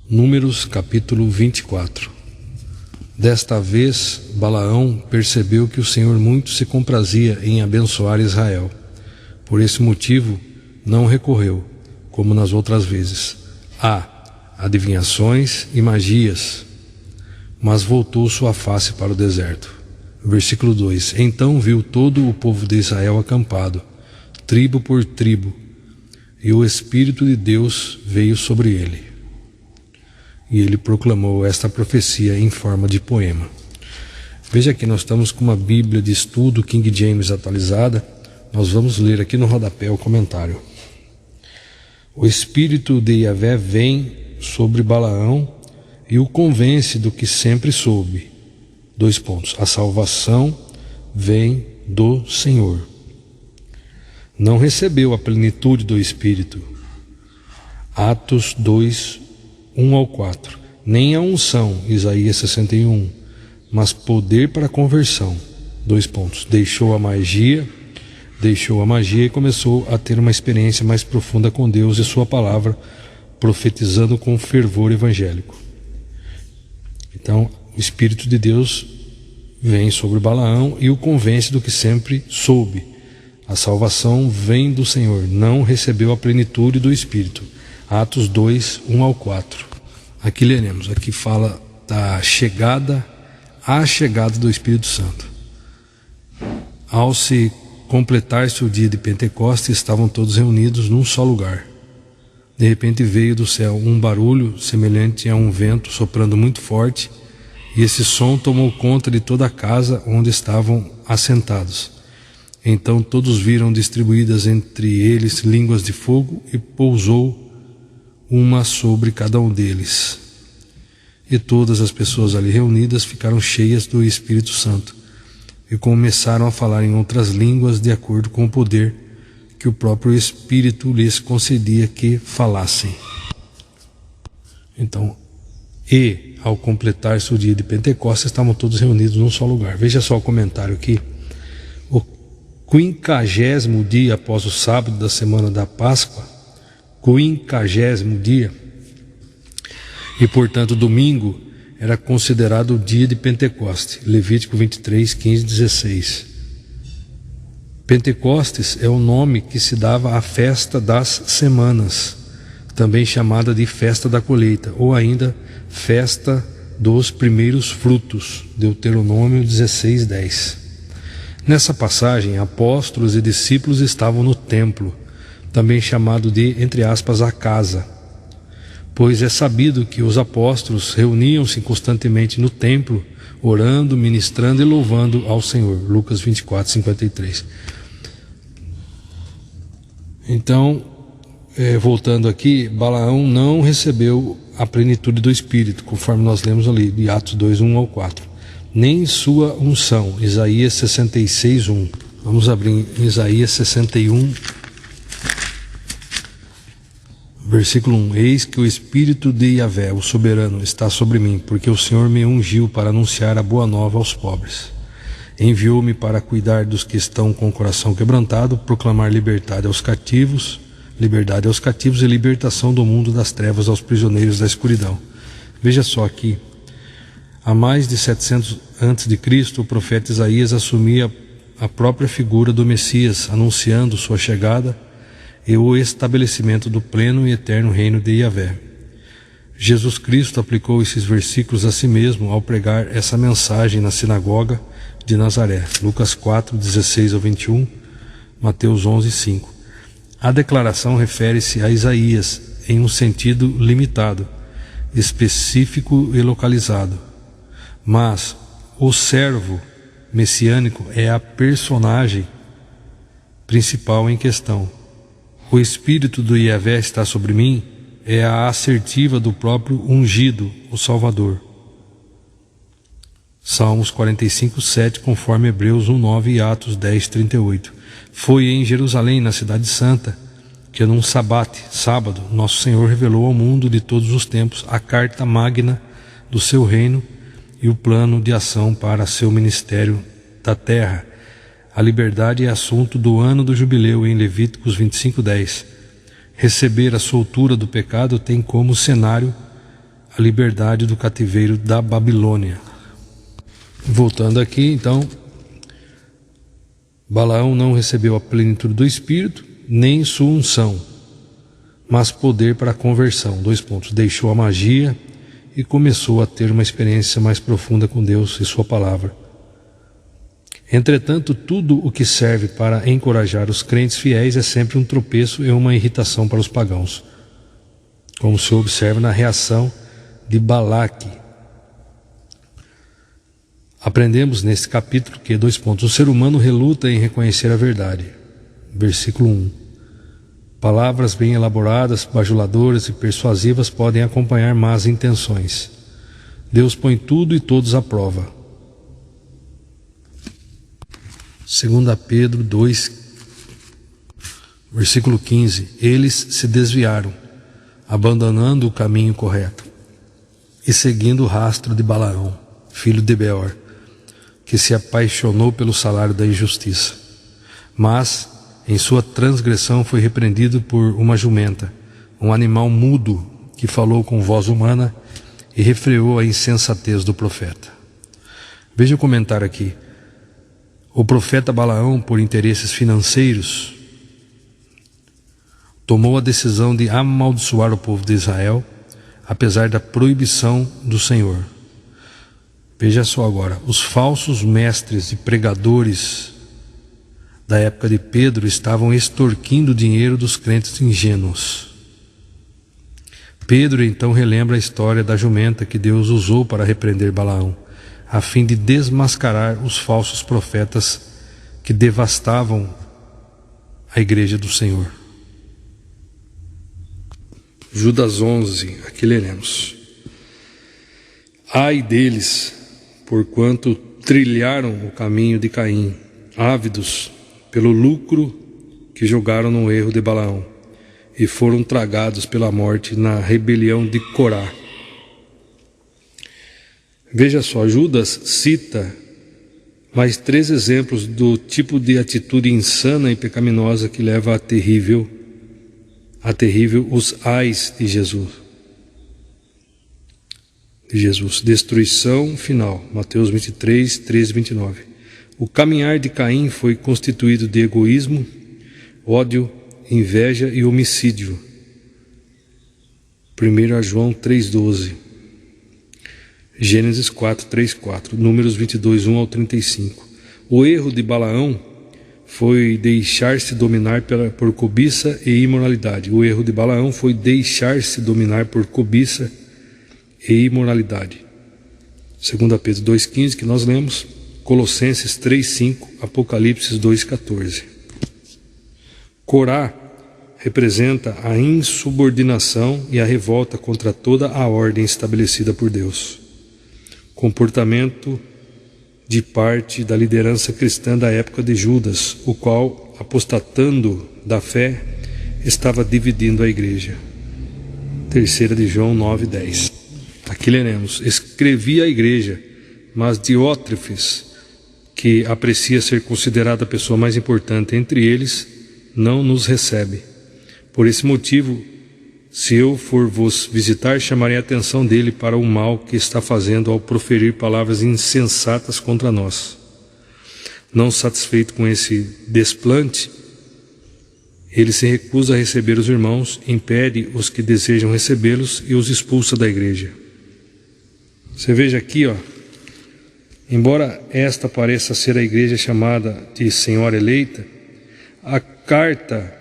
Números capítulo 24. Desta vez Balaão percebeu que o Senhor muito se comprazia em abençoar Israel. Por esse motivo não recorreu, como nas outras vezes, a adivinhações e magias, mas voltou sua face para o deserto. Versículo 2: Então viu todo o povo de Israel acampado, tribo por tribo, e o Espírito de Deus veio sobre ele. E ele proclamou esta profecia em forma de poema. Veja que nós estamos com uma Bíblia de estudo King James atualizada. Nós vamos ler aqui no rodapé o comentário. O Espírito de Yahvé vem sobre Balaão e o convence do que sempre soube. A salvação vem do Senhor. Não recebeu a plenitude do Espírito. Atos 2, 1-4. Nem a unção, Isaías 61, mas poder para a conversão. Deixou a magia e começou a ter uma experiência mais profunda com Deus e sua palavra, profetizando com fervor evangélico. Então, o Espírito de Deus vem sobre Balaão e o convence do que sempre soube. A salvação vem do Senhor. Não recebeu a plenitude do Espírito. Atos 2, 1-4. Aqui leremos. Aqui fala da chegada do Espírito Santo. Ao se completar-se o dia de Pentecostes, estavam todos reunidos num só lugar. De repente veio do céu um barulho semelhante a um vento soprando muito forte, e esse som tomou conta de toda a casa onde estavam assentados. Então todos viram distribuídas entre eles línguas de fogo, e pousou uma sobre cada um deles. E todas as pessoas ali reunidas ficaram cheias do Espírito Santo e começaram a falar em outras línguas de acordo com o poder que o próprio Espírito lhes concedia que falassem. Então, ao completar-se o dia de Pentecostes, estavam todos reunidos num só lugar. Veja só o comentário aqui. O 50º dia após o sábado da semana da Páscoa, 50º dia, e portanto domingo, era considerado o dia de Pentecoste. Levítico 23, 15, 16. Pentecostes é o nome que se dava à festa das semanas, também chamada de festa da colheita, ou ainda festa dos primeiros frutos. Deuteronômio 16, 10. Nessa passagem, apóstolos e discípulos estavam no templo, também chamado de, entre aspas, a casa, pois é sabido que os apóstolos reuniam-se constantemente no templo, orando, ministrando e louvando ao Senhor. Lucas 24, 53. Então, voltando aqui, Balaão não recebeu a plenitude do Espírito, conforme nós lemos ali, de Atos 2, 1-4. Nem sua unção, Isaías 66, 1. Vamos abrir em Isaías 61, versículo 1. Eis que o Espírito de Yahvé, o soberano, está sobre mim, porque o Senhor me ungiu para anunciar a boa nova aos pobres. Enviou-me para cuidar dos que estão com o coração quebrantado, proclamar liberdade aos cativos e libertação do mundo das trevas aos prisioneiros da escuridão. Veja só aqui, há mais de 700 a.C., o profeta Isaías assumia a própria figura do Messias, anunciando sua chegada e o estabelecimento do pleno e eterno reino de Yahvé. Jesus Cristo aplicou esses versículos a si mesmo ao pregar essa mensagem na sinagoga de Nazaré. Lucas 4, 16-21, Mateus 11, 5. A declaração refere-se a Isaías em um sentido limitado, específico e localizado. Mas o servo messiânico é a personagem principal em questão. O Espírito do Yahvé está sobre mim é a assertiva do próprio ungido, o Salvador. Salmos 45, 7, conforme Hebreus 1, 9 e Atos 10, 38. Foi em Jerusalém, na cidade santa, que num sábado, nosso Senhor revelou ao mundo de todos os tempos a carta magna do seu reino e o plano de ação para seu ministério da terra. A liberdade é assunto do ano do jubileu em Levíticos 25, 10. Receber a soltura do pecado tem como cenário a liberdade do cativeiro da Babilônia. Voltando aqui, então, Balaão não recebeu a plenitude do Espírito, nem sua unção, mas poder para a conversão. 2 pontos. Deixou a magia e começou a ter uma experiência mais profunda com Deus e sua palavra. Entretanto, tudo o que serve para encorajar os crentes fiéis é sempre um tropeço e uma irritação para os pagãos, como se observa na reação de Balaque. Aprendemos nesse capítulo que, 2 pontos, o ser humano reluta em reconhecer a verdade. Versículo 1. Palavras bem elaboradas, bajuladoras e persuasivas podem acompanhar más intenções. Deus põe tudo e todos à prova. 2 Pedro 2, versículo 15. Eles se desviaram, abandonando o caminho correto e seguindo o rastro de Balaão, filho de Beor, que se apaixonou pelo salário da injustiça. Mas, em sua transgressão, foi repreendido por uma jumenta, um animal mudo que falou com voz humana e refreou a insensatez do profeta. Veja o comentário aqui. O profeta Balaão, por interesses financeiros, tomou a decisão de amaldiçoar o povo de Israel, apesar da proibição do Senhor. Veja só agora, os falsos mestres e pregadores da época de Pedro estavam extorquindo o dinheiro dos crentes ingênuos. Pedro então relembra a história da jumenta que Deus usou para repreender Balaão, a fim de desmascarar os falsos profetas que devastavam a igreja do Senhor. Judas 11, aqui leremos. Ai deles, porquanto trilharam o caminho de Caim, ávidos pelo lucro que jogaram no erro de Balaão, e foram tragados pela morte na rebelião de Corá. Veja só, Judas cita mais 3 exemplos do tipo de atitude insana e pecaminosa que leva a terrível os ais de Jesus. Destruição final, Mateus 23, 13 e 29. O caminhar de Caim foi constituído de egoísmo, ódio, inveja e homicídio. 1 João 3,12. Gênesis 4, 3, 4. Números 22, 1 ao 35. O erro de Balaão foi deixar-se dominar por cobiça e imoralidade. O erro de Balaão foi deixar-se dominar por cobiça e imoralidade. 2 Pedro 2,15, que nós lemos, Colossenses 3,5, Apocalipse 2,14. Corá representa a insubordinação e a revolta contra toda a ordem estabelecida por Deus. Comportamento de parte da liderança cristã da época de Judas, o qual, apostatando da fé, estava dividindo a igreja. 3 de João 9:10. Aqui leremos: escrevi à igreja, mas Diótrefes, que aprecia ser considerada a pessoa mais importante entre eles, não nos recebe. Por esse motivo, se eu for vos visitar, chamarei a atenção dele para o mal que está fazendo ao proferir palavras insensatas contra nós. Não satisfeito com esse desplante, ele se recusa a receber os irmãos, impede os que desejam recebê-los e os expulsa da igreja. Você veja aqui, embora esta pareça ser a igreja chamada de Senhora Eleita, a carta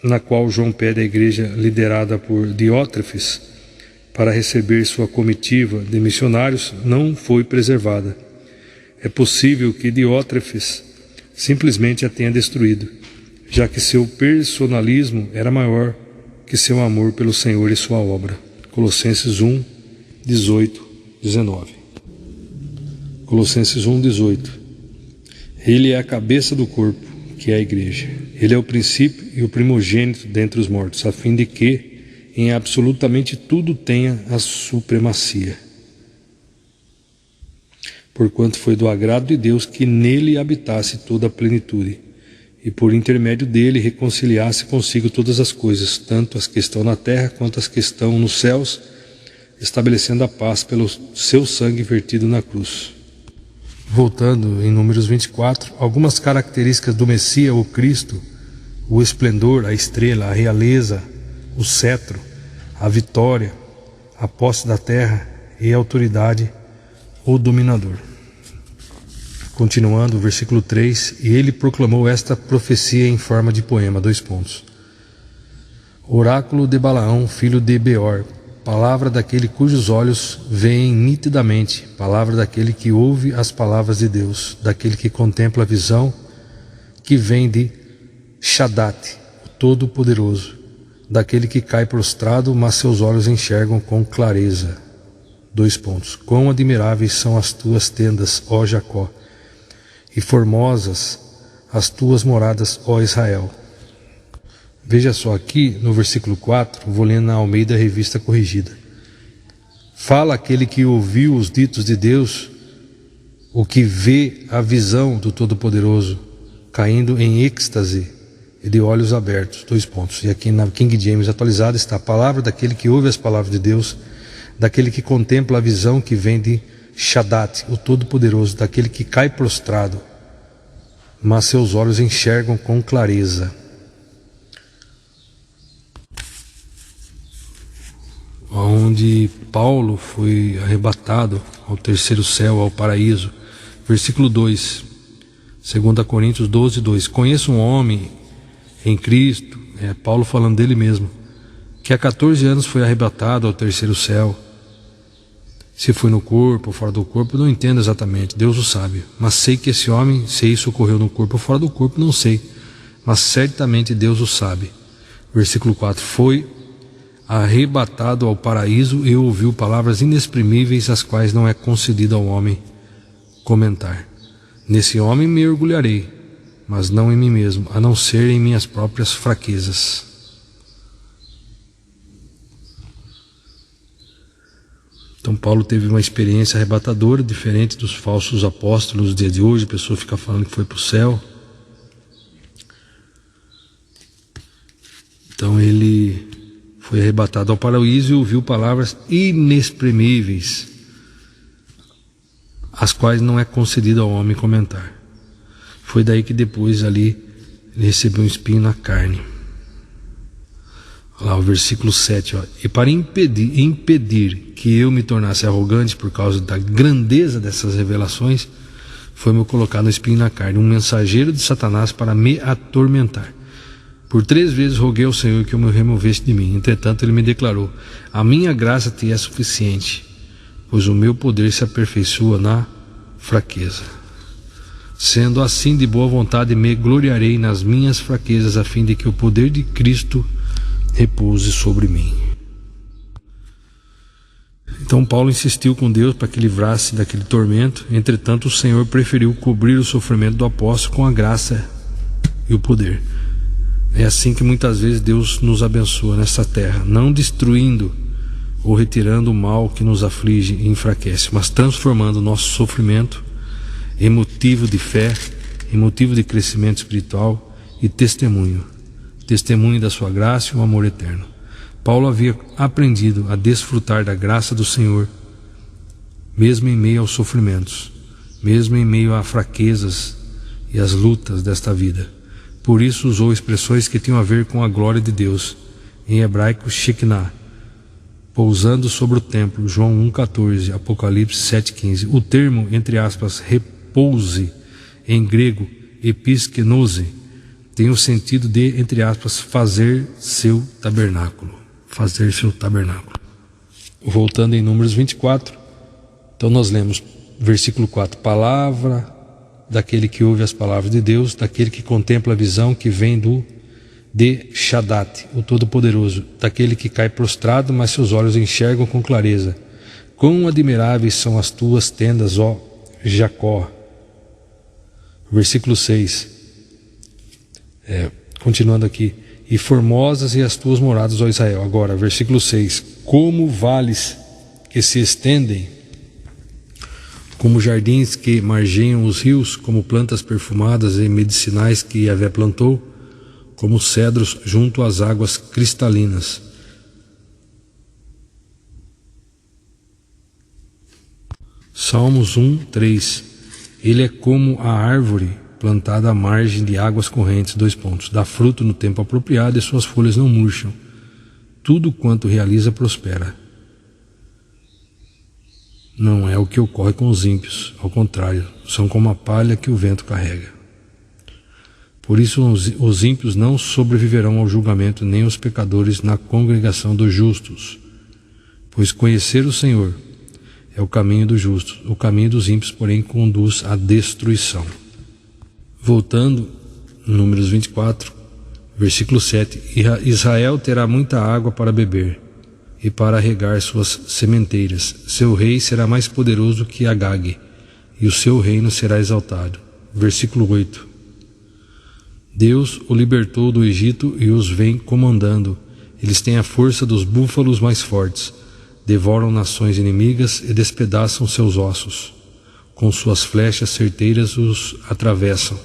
na qual João pede à igreja liderada por Diótrefes para receber sua comitiva de missionários não foi preservada. É possível que Diótrefes simplesmente a tenha destruído, já que seu personalismo era maior que seu amor pelo Senhor e sua obra. Colossenses 1, 18, 19. Colossenses 1, 18. Ele é a cabeça do corpo, que é a igreja. Ele é o princípio e o primogênito dentre os mortos, a fim de que em absolutamente tudo tenha a supremacia. Porquanto foi do agrado de Deus que nele habitasse toda a plenitude, e por intermédio dele reconciliasse consigo todas as coisas, tanto as que estão na terra quanto as que estão nos céus, estabelecendo a paz pelo seu sangue vertido na cruz. Voltando em Números 24, algumas características do Messias, o Cristo: o esplendor, a estrela, a realeza, o cetro, a vitória, a posse da terra e a autoridade, o dominador. Continuando, versículo 3, e ele proclamou esta profecia em forma de poema, : Oráculo de Balaão, filho de Beor, palavra daquele cujos olhos veem nitidamente, palavra daquele que ouve as palavras de Deus, daquele que contempla a visão que vem de Shaddate, o Todo-Poderoso, daquele que cai prostrado, mas seus olhos enxergam com clareza. : Quão admiráveis são as tuas tendas, ó Jacó, e formosas as tuas moradas, ó Israel. Veja só aqui no versículo 4, vou lendo na Almeida Revista Corrigida. Fala aquele que ouviu os ditos de Deus, o que vê a visão do Todo-Poderoso, caindo em êxtase e de olhos abertos. : E aqui na King James atualizada está: a palavra daquele que ouve as palavras de Deus, daquele que contempla a visão que vem de Shaddate, o Todo-Poderoso, daquele que cai prostrado, mas seus olhos enxergam com clareza. Onde Paulo foi arrebatado ao terceiro céu, ao paraíso. Versículo 2, 2 Coríntios 12, 2. Conheço um homem em Cristo, Paulo falando dele mesmo, que há 14 anos foi arrebatado ao terceiro céu. Se foi no corpo ou fora do corpo, não entendo exatamente, Deus o sabe. Mas sei que esse homem, se isso ocorreu no corpo ou fora do corpo, não sei. Mas certamente Deus o sabe. Versículo 4. Foi arrebatado ao paraíso e ouviu palavras inexprimíveis, as quais não é concedido ao homem comentar. Nesse homem me orgulharei, mas não em mim mesmo, a não ser em minhas próprias fraquezas. Então Paulo teve uma experiência arrebatadora, diferente dos falsos apóstolos do dia de hoje. A pessoa fica falando que foi para o céu. Então ele foi arrebatado ao paraíso e ouviu palavras inexprimíveis, as quais não é concedido ao homem comentar. Foi daí que depois ali ele recebeu um espinho na carne. Olha lá o versículo 7, e para impedir que eu me tornasse arrogante por causa da grandeza dessas revelações, foi-me colocado um espinho na carne, um mensageiro de Satanás para me atormentar. Por 3 vezes roguei ao Senhor que eu me removesse de mim. Entretanto ele me declarou: a minha graça te é suficiente, pois o meu poder se aperfeiçoa na fraqueza. Sendo assim, de boa vontade me gloriarei nas minhas fraquezas, a fim de que o poder de Cristo repouse sobre mim. Então Paulo insistiu com Deus para que livrasse daquele tormento. Entretanto o Senhor preferiu cobrir o sofrimento do apóstolo com a graça e o poder. É assim que muitas vezes Deus nos abençoa nesta terra, não destruindo ou retirando o mal que nos aflige e enfraquece, mas transformando o nosso sofrimento em motivo de fé, em motivo de crescimento espiritual e testemunho da sua graça e o amor eterno. Paulo havia aprendido a desfrutar da graça do Senhor, mesmo em meio aos sofrimentos, mesmo em meio a fraquezas e as lutas desta vida. Por isso usou expressões que tinham a ver com a glória de Deus, em hebraico Shekinah, pousando sobre o templo, João 1,14, Apocalipse 7,15. O termo, entre aspas, repouse, em grego episkenose, tem o sentido de, entre aspas, fazer seu tabernáculo. Fazer seu tabernáculo. Voltando em Números 24, então nós lemos versículo 4, palavra daquele que ouve as palavras de Deus, daquele que contempla a visão que vem de Shaddate, o Todo-Poderoso, daquele que cai prostrado, mas seus olhos enxergam com clareza. Quão admiráveis são as tuas tendas, ó Jacó. Versículo 6, continuando aqui, e formosas e as tuas moradas, ó Israel. Agora, versículo 6, como vales que se estendem, como jardins que margeiam os rios, como plantas perfumadas e medicinais que Yahvé plantou, como cedros junto às águas cristalinas. Salmos 1, 3. Ele é como a árvore plantada à margem de águas correntes, dá fruto no tempo apropriado e suas folhas não murcham. Tudo quanto realiza prospera. Não é o que ocorre com os ímpios, ao contrário, são como a palha que o vento carrega. Por isso os ímpios não sobreviverão ao julgamento, nem os pecadores na congregação dos justos. Pois conhecer o Senhor é o caminho dos justos, o caminho dos ímpios, porém, conduz à destruição. Voltando, Números 24, versículo 7. Israel terá muita água para beber e para regar suas sementeiras. Seu rei será mais poderoso que Agag, e o seu reino será exaltado. Versículo 8. Deus o libertou do Egito e os vem comandando. Eles têm a força dos búfalos mais fortes. Devoram nações inimigas e despedaçam seus ossos. Com suas flechas certeiras os atravessam.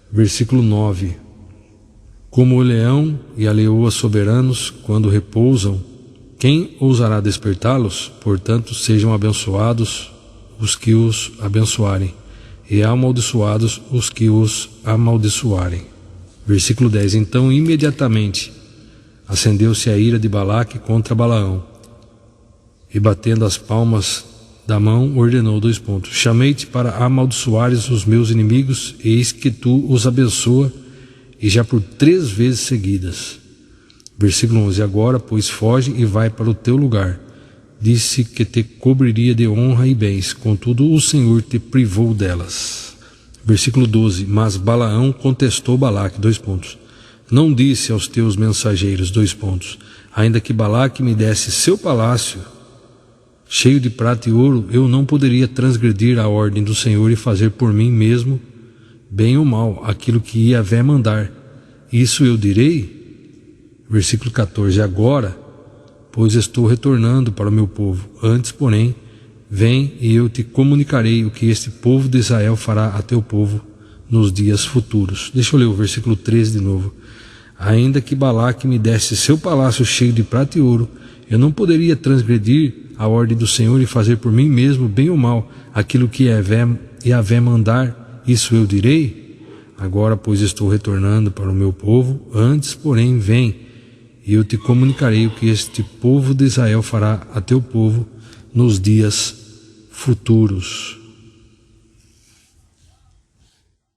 Versículo 9. Como o leão e a leoa soberanos, quando repousam, quem ousará despertá-los? Portanto, sejam abençoados os que os abençoarem, e amaldiçoados os que os amaldiçoarem. Versículo 10. Então, imediatamente, acendeu-se a ira de Balaque contra Balaão, e batendo as palmas da mão, ordenou, chamei-te para amaldiçoares os meus inimigos, eis que tu os abençoa, e já por 3 vezes seguidas. Versículo 11. Agora, pois, foge e vai para o teu lugar. Disse que te cobriria de honra e bens, contudo o Senhor te privou delas. Versículo 12. Mas Balaão contestou Balaque, não disse aos teus mensageiros, ainda que Balaque me desse seu palácio cheio de prata e ouro, eu não poderia transgredir a ordem do Senhor e fazer por mim mesmo, bem ou mal, aquilo que Iavé mandar. Isso eu direi? Versículo 14. Agora, pois estou retornando para o meu povo. Antes, porém, vem e eu te comunicarei o que este povo de Israel fará a teu povo nos dias futuros. Deixa eu ler o versículo 13 de novo. Ainda que Balaque me desse seu palácio cheio de prata e ouro, eu não poderia transgredir a ordem do Senhor e fazer por mim mesmo, bem ou mal, aquilo que Iavé mandar. Isso eu direi? Agora, pois, estou retornando para o meu povo. Antes, porém, vem e eu te comunicarei o que este povo de Israel fará a teu povo nos dias futuros.